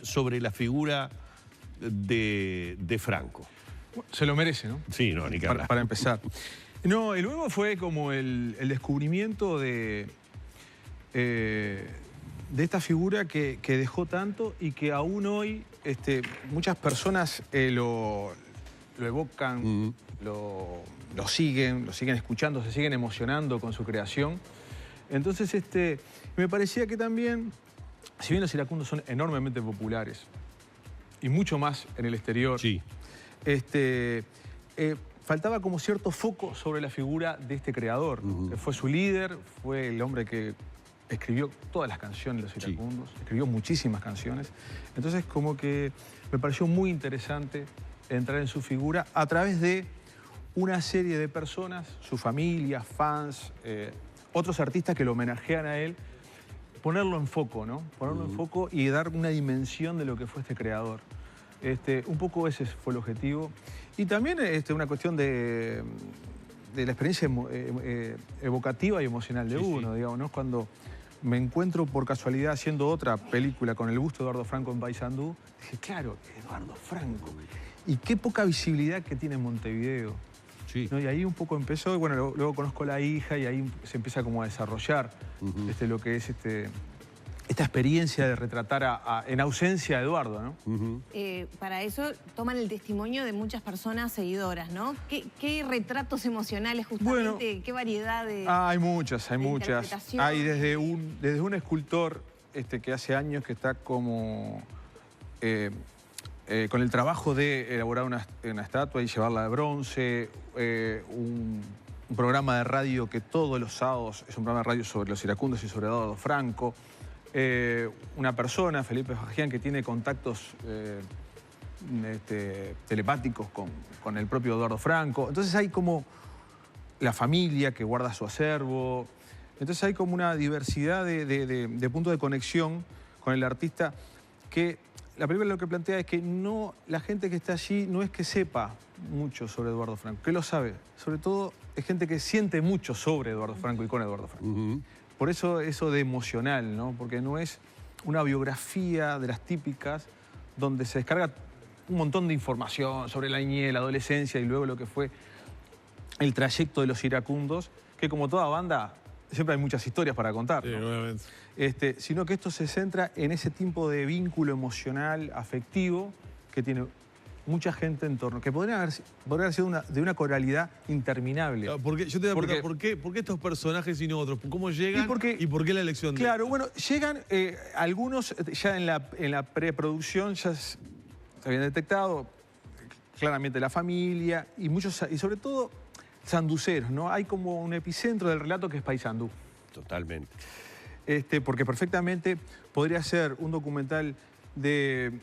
sobre la figura de Franco. Se lo merece, ¿no? Sí, no, ni que hablar. Para empezar. No, el luego fue como el descubrimiento de esta figura que dejó tanto y que aún hoy muchas personas lo evocan, lo siguen escuchando, se siguen emocionando con su creación. Entonces, me parecía que también, si bien los iracundos son enormemente populares, y mucho más en el exterior, Sí. Faltaba como cierto foco sobre la figura de este creador, que fue su líder, fue el hombre que escribió todas las canciones de los iracundos, escribió muchísimas canciones. Entonces, como que me pareció muy interesante entrar en su figura a través de una serie de personas, su familia, fans, otros artistas que lo homenajean a él, ponerlo en foco, ¿no? Ponerlo en foco y dar una dimensión de lo que fue este creador. Un poco ese fue el objetivo. Y también una cuestión de la experiencia evocativa y emocional de uno, digamos, ¿no? Cuando me encuentro por casualidad haciendo otra película con el busto de Eduardo Franco en Paysandú, dije, claro, Eduardo Franco. Y qué poca visibilidad que tiene en Montevideo. Sí. ¿No? Y ahí un poco empezó, y bueno, luego conozco a la hija y ahí se empieza como a desarrollar lo que es esta experiencia de retratar en ausencia a Eduardo, ¿no? Para eso toman el testimonio de muchas personas seguidoras, ¿no? ¿Qué retratos emocionales justamente, bueno, qué variedad de hay muchas, hay muchas. Hay desde un escultor que hace años que está como con el trabajo de elaborar una estatua y llevarla de bronce, un programa de radio que todos los sábados es un programa de radio sobre los iracundos y sobre Eduardo Franco. Una persona, Felipe Fagián, que tiene contactos telepáticos con el propio Eduardo Franco. Entonces hay como la familia que guarda su acervo. Entonces hay como una diversidad de puntos de conexión con el artista que la película lo que plantea es que no, la gente que está allí no es que sepa mucho sobre Eduardo Franco, que lo sabe. Sobre todo es gente que siente mucho sobre Eduardo Franco y con Eduardo Franco. Por eso de emocional, ¿no? Porque no es una biografía de las típicas donde se descarga un montón de información sobre la niñez, la adolescencia y luego lo que fue el trayecto de los iracundos, que como toda banda siempre hay muchas historias para contar, ¿no? Sí, obviamente. Sino que esto se centra en ese tipo de vínculo emocional, afectivo, que tiene mucha gente en torno, que podría haber sido de una coralidad interminable. Porque, yo te voy a preguntar, ¿por qué estos personajes y no otros? ¿Cómo llegan y por qué la elección de Claro, bueno, llegan algunos ya en la preproducción ya se habían detectado claramente la familia y muchos, y sobre todo sanduceros, ¿no? Hay como un epicentro del relato que es Paysandú. Totalmente. Porque perfectamente podría ser un documental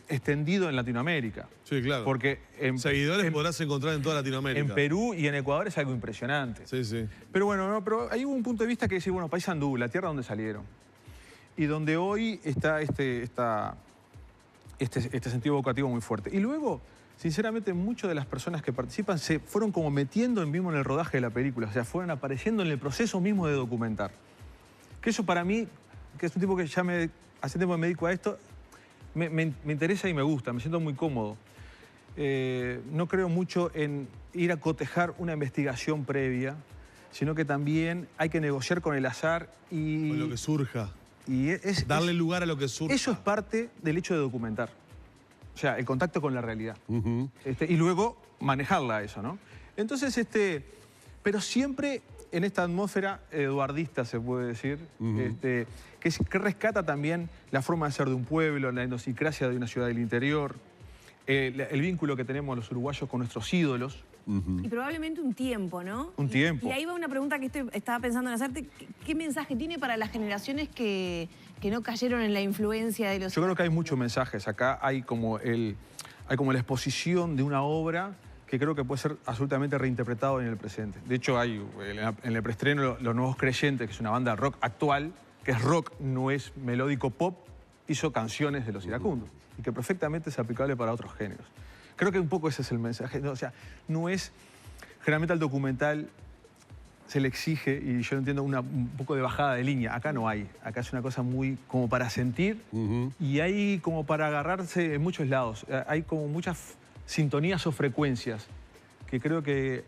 extendido en Latinoamérica. Sí, claro. Porque seguidores podrás encontrar en toda Latinoamérica. En Perú y en Ecuador es algo impresionante. Sí, sí. Pero bueno, no, pero hay un punto de vista que dice, bueno, Paysandú, la tierra donde salieron. Y donde hoy está este sentido evocativo muy fuerte. Y luego, sinceramente, muchas de las personas que participan se fueron como metiendo mismo en el rodaje de la película. O sea, fueron apareciendo en el proceso mismo de documentar. Que eso para mí, que es un tipo que ya hace tiempo que me dedico a esto, me interesa y me gusta, me siento muy cómodo. No creo mucho en ir a cotejar una investigación previa, sino que también hay que negociar con el azar y... Con lo que surja. Y darle lugar a lo que surja. Eso es parte del hecho de documentar. O sea, el contacto con la realidad. Y luego manejarla a eso, ¿no? Entonces, pero siempre en esta atmósfera eduardista, se puede decir, que rescata también la forma de ser de un pueblo, la idiosincrasia de una ciudad del interior, el vínculo que tenemos los uruguayos con nuestros ídolos. Y probablemente un tiempo, ¿no? Un tiempo. Y ahí va una pregunta que estaba pensando en hacerte. ¿Qué mensaje tiene para las generaciones que no cayeron en la influencia de los... Yo creo que hay muchos mensajes. Acá hay como la exposición de una obra que creo que puede ser absolutamente reinterpretado en el presente. De hecho, hay en el preestreno Los Nuevos Creyentes, que es una banda rock actual, que es rock, no es melódico pop, hizo canciones de los iracundos y que perfectamente es aplicable para otros géneros. Creo que un poco ese es el mensaje. O sea, no es... Generalmente el documental se le exige, y yo entiendo, un poco de bajada de línea. Acá no hay. Acá es una cosa muy como para sentir y hay como para agarrarse en muchos lados. Hay como muchas sintonías o frecuencias que creo que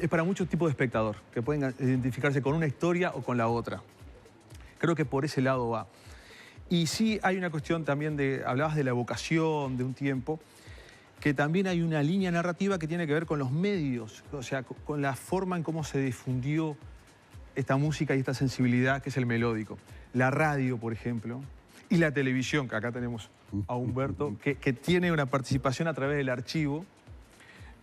es para muchos tipos de espectador, que pueden identificarse con una historia o con la otra. Creo que por ese lado va. Y sí hay una cuestión también de, hablabas de la evocación de un tiempo, que también hay una línea narrativa que tiene que ver con los medios, o sea, con la forma en cómo se difundió esta música y esta sensibilidad que es el melódico. La radio, por ejemplo, y la televisión, que acá tenemos a Humberto, que tiene una participación a través del archivo.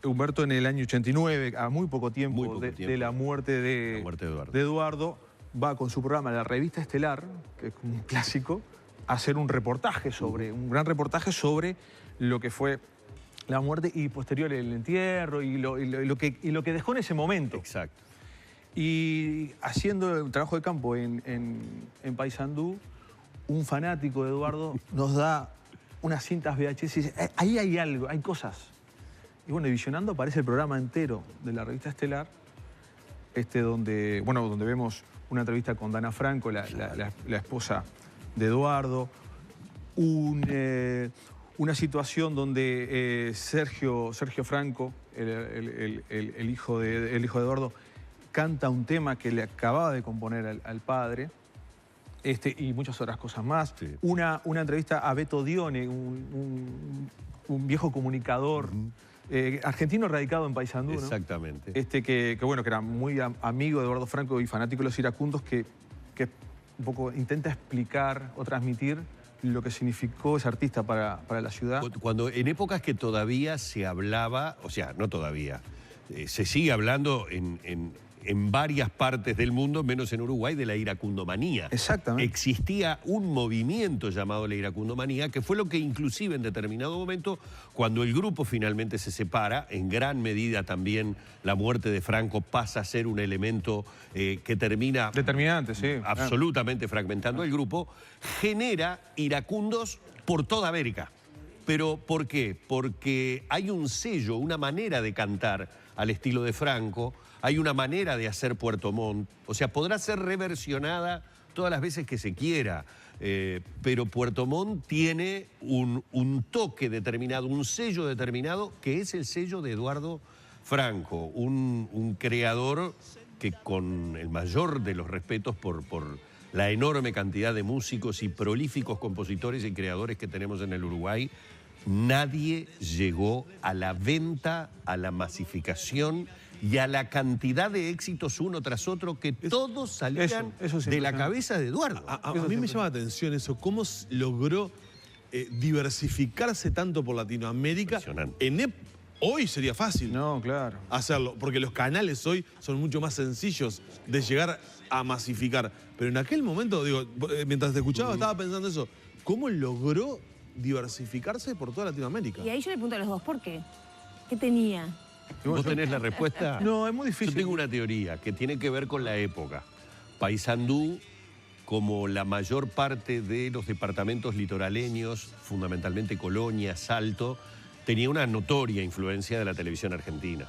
Humberto en el año 89, a muy poco tiempo, de la muerte de Eduardo, va con su programa La Revista Estelar, que es un clásico, a hacer un reportaje sobre, un gran reportaje sobre lo que fue la muerte y posterior el entierro y lo que dejó en ese momento. Exacto. Y haciendo el trabajo de campo en Paysandú, un fanático de Eduardo nos da unas cintas VHS y dice, ahí hay algo, hay cosas. Y bueno, visionando aparece el programa entero de La Revista Estelar, donde vemos una entrevista con Dana Franco, la esposa de Eduardo, una situación donde Sergio Franco, el hijo de Eduardo, canta un tema que le acababa de componer al padre, y muchas otras cosas más. Sí. Una entrevista a Beto Dione, un viejo comunicador argentino radicado en Paysandú, ¿no? Exactamente. Que era muy amigo de Eduardo Franco y fanático de los iracundos, que un poco intenta explicar o transmitir lo que significó ese artista para la ciudad. Cuando en épocas que todavía se hablaba, o sea, no todavía, se sigue hablando en varias partes del mundo, menos en Uruguay, de la iracundomanía. Exactamente. Existía un movimiento llamado la iracundomanía, que fue lo que inclusive en determinado momento, cuando el grupo finalmente se separa, en gran medida también la muerte de Franco pasa a ser un elemento que termina... determinante, sí. Absolutamente fragmentando el grupo, genera iracundos por toda América. ¿Pero por qué? Porque hay un sello, una manera de cantar al estilo de Franco, hay una manera de hacer Puerto Montt, o sea, podrá ser reversionada todas las veces que se quiera, pero Puerto Montt tiene un toque determinado, un sello determinado, que es el sello de Eduardo Franco, un creador que, con el mayor de los respetos por la enorme cantidad de músicos y prolíficos compositores y creadores que tenemos en el Uruguay, nadie llegó a la venta, a la masificación y a la cantidad de éxitos uno tras otro que todos salían de la cabeza de Eduardo. A mí me llama la atención eso, cómo logró diversificarse tanto por Latinoamérica. Hoy sería fácil, no, claro, hacerlo, porque los canales hoy son mucho más sencillos de llegar a masificar. Pero en aquel momento, digo, mientras te escuchaba estaba pensando eso, ¿cómo logró diversificarse por toda Latinoamérica? Y ahí yo le pregunto a los dos, ¿por qué? ¿Qué tenía? ¿Vos tenés la respuesta? No, es muy difícil. Yo tengo una teoría que tiene que ver con la época. Paysandú, como la mayor parte de los departamentos litoraleños, fundamentalmente Colonia, Salto, tenía una notoria influencia de la televisión argentina.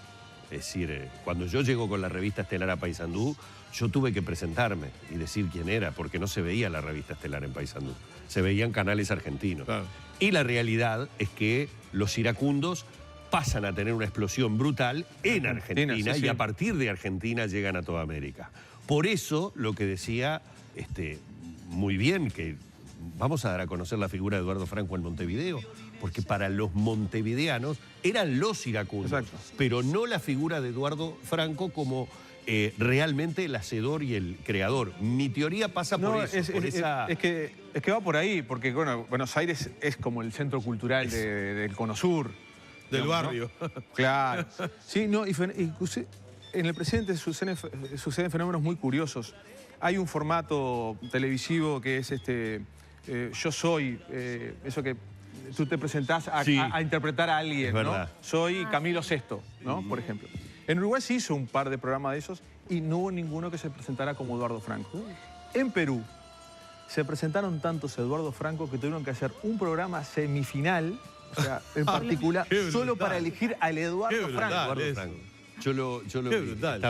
Es decir, cuando yo llego con la revista Estelar a Paysandú, yo tuve que presentarme y decir quién era, porque no se veía la revista Estelar en Paysandú. Se veían canales argentinos. Claro. Y la realidad es que los iracundos pasan a tener una explosión brutal en Argentina, sí, y a partir de Argentina llegan a toda América. Por eso, lo que decía muy bien, que vamos a dar a conocer la figura de Eduardo Franco en Montevideo, porque para los montevideanos eran los iracundos, pero no la figura de Eduardo Franco como realmente el hacedor y el creador. Mi teoría pasa por eso. Es que va por ahí, porque bueno, Buenos Aires es como el centro cultural del Cono Sur. Del barrio. ¿No? Claro. Sí, no, en el presente suceden fenómenos muy curiosos. Hay un formato televisivo que es Yo Soy, eso que tú te presentás a interpretar a alguien, ¿no? Soy Camilo VI, ¿no? Por ejemplo. En Uruguay se hizo un par de programas de esos y no hubo ninguno que se presentara como Eduardo Franco. En Perú se presentaron tantos Eduardo Franco que tuvieron que hacer un programa semifinal, o sea, en particular, solo para elegir al Eduardo Franco. Qué brutal.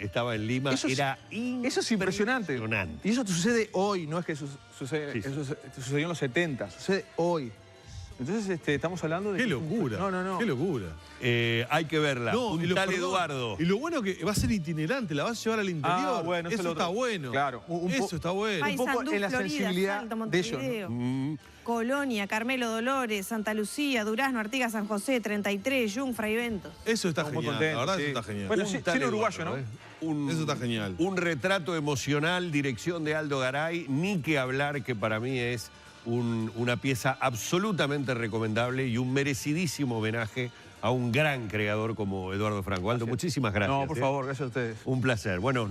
Estaba en Lima. Eso es impresionante. Y eso sucede hoy, no es que sucede, Sí. eso sucedió en los 70, sucede hoy. Entonces estamos hablando de... Qué locura. No. Qué locura. Hay que verla. Un tal perdón, Eduardo. Y lo bueno que va a ser itinerante, la vas a llevar al interior. Bueno, eso está bueno. Claro. Eso está bueno. Ay, Un poco Paysandú, en la Florida, sensibilidad Salta, de ellos, ¿no? Montevideo, Colonia, Carmelo Dolores, Santa Lucía, Durazno, Artigas, San José, 33, Jungfrey, Ventos. Eso está Estamos muy genial. contentos, La verdad, sí. eso está genial. Bueno, Un sí, tal cine uruguayo, Eduardo, ¿no? Eso está genial. Un retrato emocional, dirección de Aldo Garay, ni que hablar, que para mí es una pieza absolutamente recomendable y un merecidísimo homenaje a un gran creador como Eduardo Franco. Aldo, muchísimas gracias. No, por favor, gracias a ustedes. Un placer. Bueno.